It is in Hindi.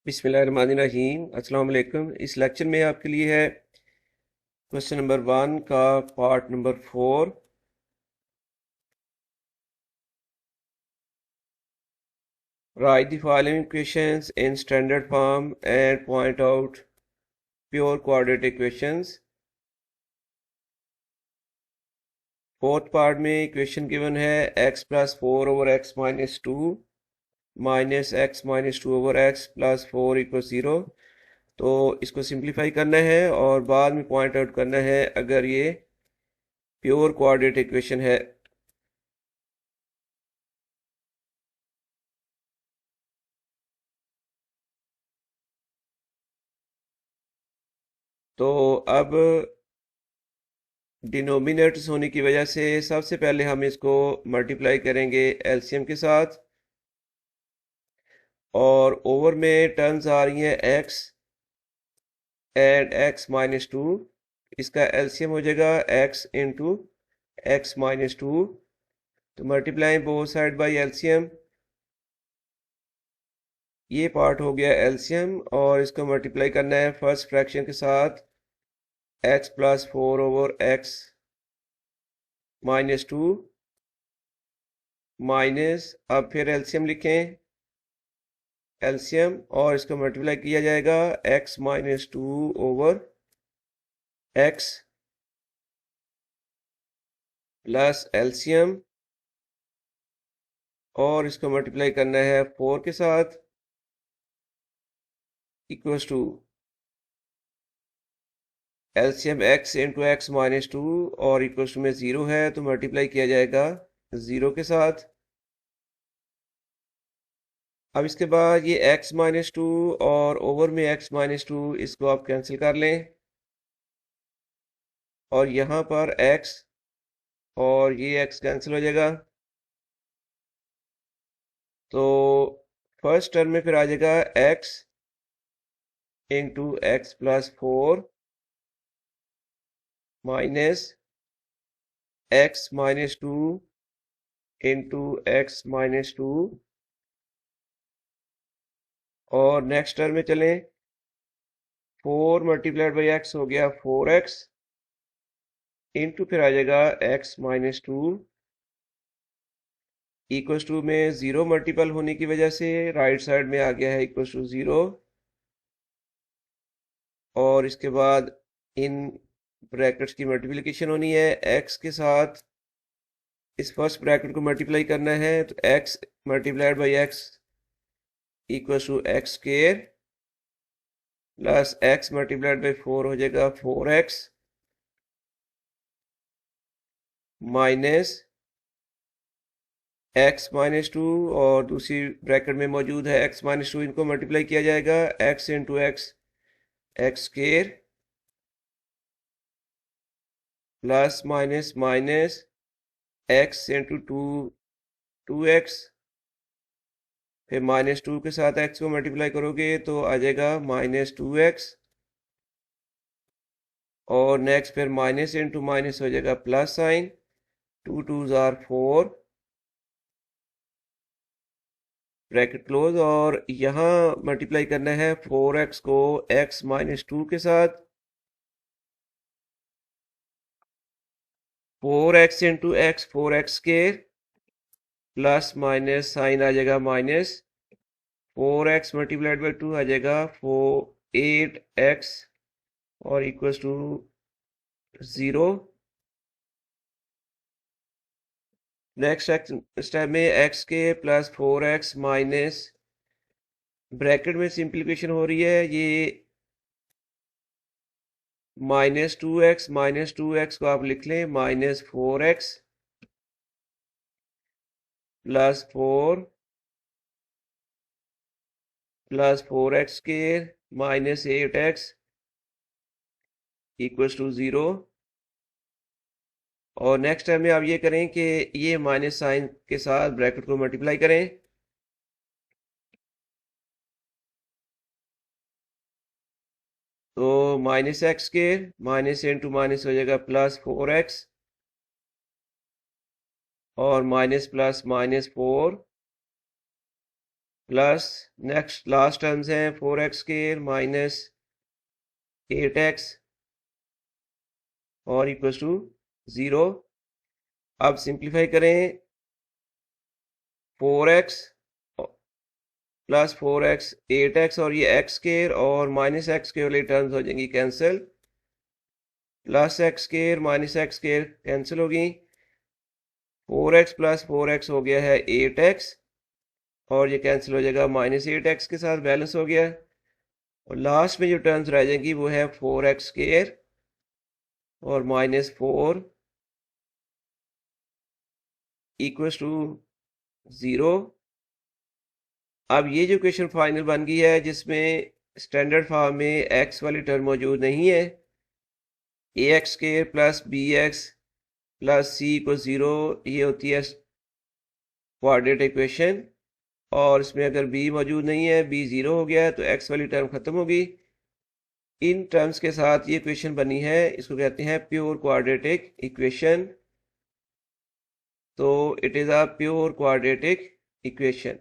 बिस्मिल्लाहिर्रहमानिर्रहीम अस्सलाम वालेकुम। इस लेक्चर में आपके लिए है क्वेश्चन नंबर 1 का part number 4। Right the following equations in standard form and point out pure quadratic equations. Fourth part में इक्वेशन गिवन है x plus 4 over x minus 2 minus x minus 2 over x plus 4 equal 0। तो इसको सिंप्लीफाई करना है और बाद में पॉइंट आउट करना है अगर ये प्योर क्वाड्रेटिक इक्वेशन है। तो अब डिनोमिनेटर्स होने की वजह से सबसे पहले हम इसको मल्टीप्लाई करेंगे एलसीएम के साथ, और ओवर में टर्म्स आ रही हैं x एंड x माइनस 2। इसका एलसीएम हो जाएगा x इंटू एक्स माइनस 2। तो multiply both side by LCM, ये पार्ट हो गया एलसीएम, और इसको मल्टीप्लाई करना है फर्स्ट फ्रैक्शन के साथ x plus 4 over x minus 2 minus, अब फिर एलसीएम लिखें, एलसीएम, और इसको मल्टीप्लाई किया जाएगा x minus 2 over x plus LCM, और इसको मल्टीप्लाई करना है 4 के साथ equals to LCM x into x minus 2, और इक्वल्स टू में 0 है तो मल्टीप्लाई किया जाएगा 0 के साथ। अब इसके बाद ये x माइनस 2 और ओवर में x माइनस 2, इसको आप कैंसिल कर लें, और यहाँ पर x और ये x कैंसिल हो जाएगा। तो फर्स्ट टर्म में फिर आ जाएगा x into x plus 4 minus x minus 2 into x minus 2, और नेक्स्ट टर्म में चलें, 4 मल्टीप्लाइड बाई एक्स हो गया 4x इंटू फिर आ जाएगा x माइनस 2 इक्वल्स टू में 0 मल्टीपल होने की वजह से राइट साइड में आ गया है इक्वल्स टू 0। और इसके बाद इन ब्रैकेट्स की मल्टीप्लिकेशन होनी है x के साथ, इस फर्स्ट ब्रैकेट को मल्टीप्लाई करना है, तो x multiplied by x equals to x square plus x multiplied by 4 हो जाएगा 4x माइनस x माइनस 2, और दूसरी ब्रैकेट में मौजूद है x माइनस 2, इनको मल्टीप्लाई किया जाएगा x into x x square plus minus minus x into 2x, फिर माइनस 2 के साथ x को मल्टीप्लाई करोगे तो आ जाएगा माइनस 2x, और नेक्स्ट फिर माइनस इंटू माइनस हो जाएगा plus sign, 2 2 jar 4 bracket close, और यहाँ मल्टीप्लाई करना है 4x को x माइनस 2 के साथ, 4x इंटू एक्स 4x के प्लस माइनस साइन आ जाएगा माइनस 4x मल्टीप्लाइड बाई 2 आ जाएगा 8x, और इक्वल्स टू 0। नेक्स्ट स्टेप में x के प्लस 4x माइनस, ब्रैकेट में सिंप्लीफिकेशन हो रही है, ये माइनस टू एक्स को आप लिख लें माइनस 4x प्लस 4x के माइनस 8x इक्वल्स टू 0। और नेक्स्ट टाइम में आप ये करें कि ये माइनस साइन के साथ ब्रैकेट को मल्टीप्लाई करें, तो माइनस एक्स के माइनस इंटू माइनस हो जाएगा प्लस 4x, और minus plus minus 4 plus next last terms हैं 4x स्क्वायर माइनस 8x और इक्वल्स टू 0। अब सिंप्लीफाई करें 4x प्लस 4x 8x और ये x स्क्वायर और माइनस एक्स स्क्वायर वाली टर्म्स हो जाएंगी cancel, plus x square minus x square cancel होगी, 4x प्लस 4x हो गया है 8x और ये कैंसिल हो जाएगा माइनस 8x के साथ, बैलेंस हो गया। और लास्ट में जो टर्म्स रह जाएंगी वो है 4x स्क्वायर और माइनस 4 इक्वल्स टू 0। अब ये जो इक्वेशन फाइनल बन गई है जिसमें स्टैंडर्ड फॉर्म में x वाली टर्म मौजूद नहीं है, ax square plus bx plus c को 0, ये होती है क्वाड्रेटिक इक्वेशन। और इसमें अगर b मौजूद नहीं है, b 0 हो गया तो x वाली टर्म खत्म होगी। इन टर्म्स के साथ ये इक्वेशन बनी है, इसको कहते हैं प्योर क्वाड्रेटिक इक्वेशन। तो it is a pure quadratic equation.